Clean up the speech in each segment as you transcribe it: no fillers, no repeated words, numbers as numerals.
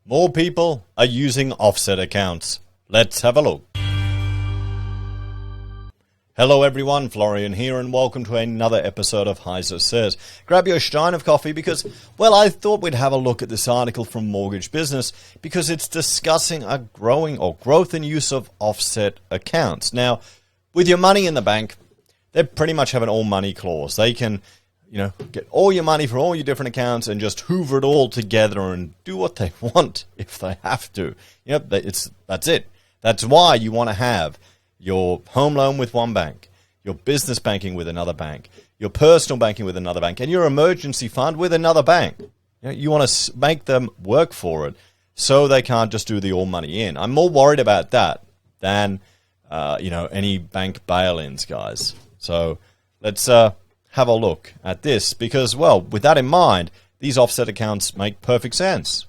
More people are using offset accounts. Let's have a look. Hello everyone, Florian here, and welcome to another episode of HeiseSays. Grab your stein of coffee because, well, I thought we'd have a look at this article from Mortgage Business because it's discussing a growth in use of offset accounts. Now, with your money in the bank, they pretty much have an all money clause. They can, get all your money for all your different accounts and just hoover it all together and do what they want if they have to. That's it. That's why you want to have your home loan with one bank, your business banking with another bank, your personal banking with another bank, and your emergency fund with another bank. You want to make them work for it so they can't just do the all money in. I'm more worried about that than any bank bail-ins, guys. So let's have a look at this because, well, with that in mind, these offset accounts make perfect sense.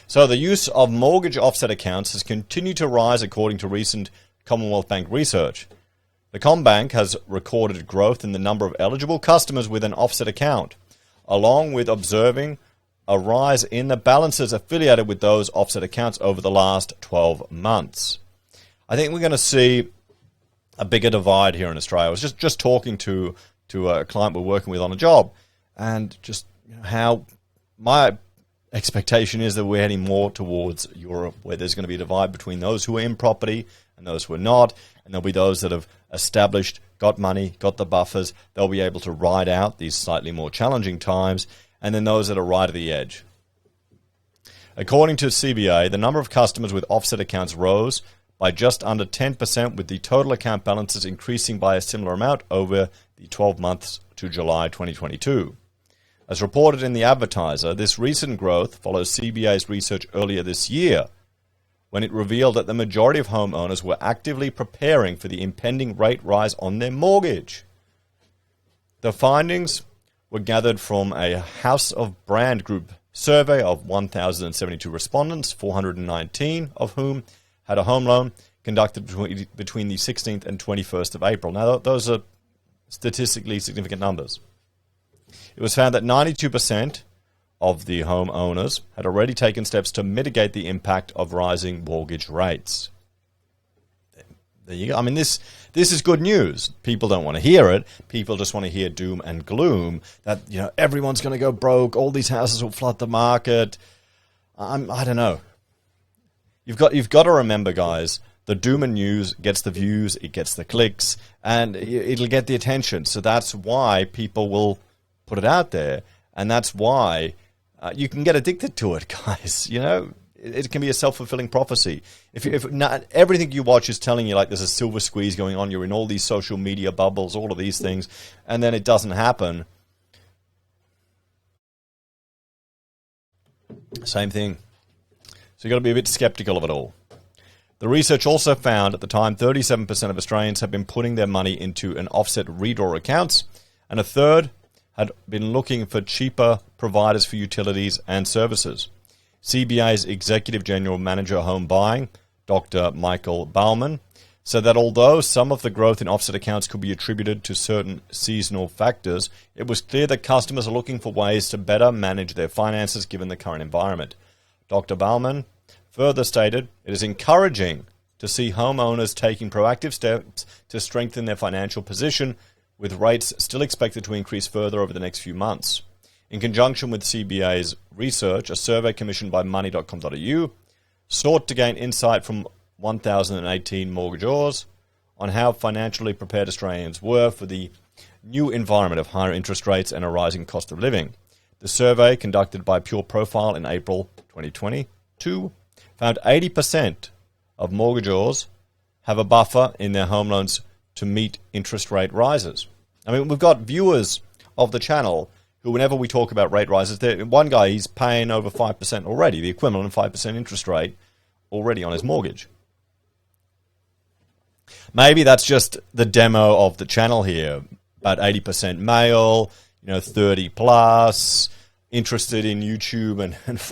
So the use of mortgage offset accounts has continued to rise according to recent Commonwealth Bank research. The CommBank has recorded growth in the number of eligible customers with an offset account, along with observing a rise in the balances affiliated with those offset accounts over the last 12 months. I think we're going to see a bigger divide here in Australia. I was just talking to a client we're working with on a job, and just how my expectation is that we're heading more towards Europe, where there's going to be a divide between those who are in property and those who are not, and there'll be those that have established, got money, got the buffers, they'll be able to ride out these slightly more challenging times, and then those that are right at the edge. According to CBA, the number of customers with offset accounts rose by just under 10%, with the total account balances increasing by a similar amount over the 12 months to July 2022. As reported in the Advertiser, this recent growth follows CBA's research earlier this year, when it revealed that the majority of homeowners were actively preparing for the impending rate rise on their mortgage. The findings were gathered from a House of Brand Group survey of 1,072 respondents, 419 of whom had a home loan, conducted between the 16th and 21st of April. Now, those are statistically significant numbers. It was found that 92% of the homeowners had already taken steps to mitigate the impact of rising mortgage rates. There you go. I mean, this is good news. People don't want to hear it. People just want to hear doom and gloom that everyone's going to go broke. All these houses will flood the market. I don't know. You've got to remember, guys. The doom and news gets the views, it gets the clicks, and it'll get the attention. So that's why people will put it out there, and that's why you can get addicted to it, guys. It can be a self-fulfilling prophecy. If not everything you watch is telling you like there's a silver squeeze going on, you're in all these social media bubbles, all of these things, and then it doesn't happen. Same thing. So you've got to be a bit skeptical of it all. The research also found at the time 37% of Australians have been putting their money into an offset redraw accounts, and a third had been looking for cheaper providers for utilities and services. CBA's Executive General Manager Home Buying, Dr. Michael Baumann, said that although some of the growth in offset accounts could be attributed to certain seasonal factors, it was clear that customers are looking for ways to better manage their finances given the current environment. Dr. Baumann further stated, it is encouraging to see homeowners taking proactive steps to strengthen their financial position, with rates still expected to increase further over the next few months. In conjunction with CBA's research, a survey commissioned by money.com.au sought to gain insight from 1,018 mortgagors on how financially prepared Australians were for the new environment of higher interest rates and a rising cost of living. The survey, conducted by Pure Profile in April 2022, found 80% of mortgagors have a buffer in their home loans to meet interest rate rises. I mean, we've got viewers of the channel who, whenever we talk about rate rises, one guy, he's paying over 5% already, the equivalent of 5% interest rate already on his mortgage. Maybe that's just the demo of the channel here, about 80% male, 30 plus, interested in YouTube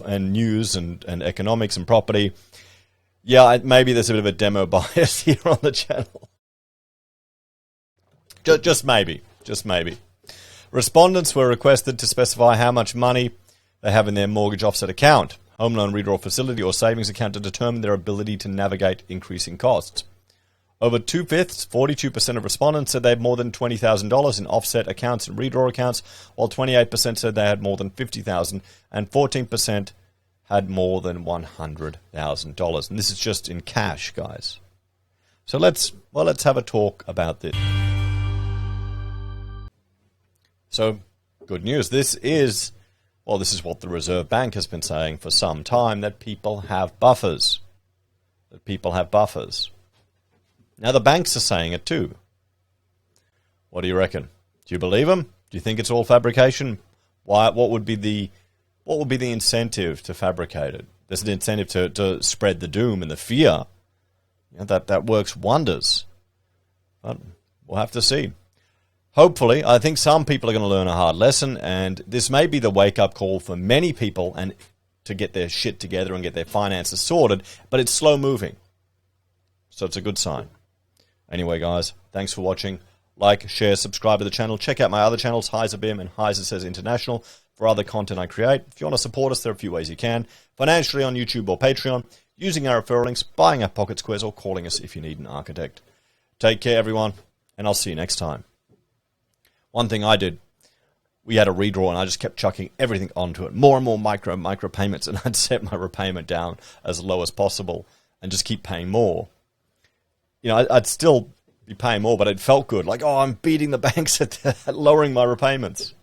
and news and economics and property. Yeah, maybe there's a bit of a demo bias here on the channel. Just maybe. Respondents were requested to specify how much money they have in their mortgage offset account. home loan redraw facility or savings account to determine their ability to navigate increasing costs. Over 2/5, 42% of respondents said they had more than $20,000 in offset accounts and redraw accounts, while 28% said they had more than $50,000 and 14% had more than $100,000. And this is just in cash, guys. So let's have a talk about this. So, good news. This is what the Reserve Bank has been saying for some time, that people have buffers. Now the banks are saying it too. What do you reckon? Do you believe them? Do you think it's all fabrication? What would be the incentive to fabricate it? There's an incentive to spread the doom and the fear. That works wonders. But we'll have to see. Hopefully, I think some people are going to learn a hard lesson, and this may be the wake-up call for many people and to get their shit together and get their finances sorted, but it's slow moving. So it's a good sign. Anyway, guys, thanks for watching. Like, share, subscribe to the channel. Check out my other channels, HeiseBim and HeiseSays International, for other content I create. If you want to support us, there are a few ways you can. Financially on YouTube or Patreon, using our referral links, buying our pocket squares, or calling us if you need an architect. Take care, everyone, and I'll see you next time. One thing I did, we had a redraw and I just kept chucking everything onto it. More and more micro payments, and I'd set my repayment down as low as possible and just keep paying more. I'd still be paying more, but it felt good. Like, oh, I'm beating the banks at lowering my repayments.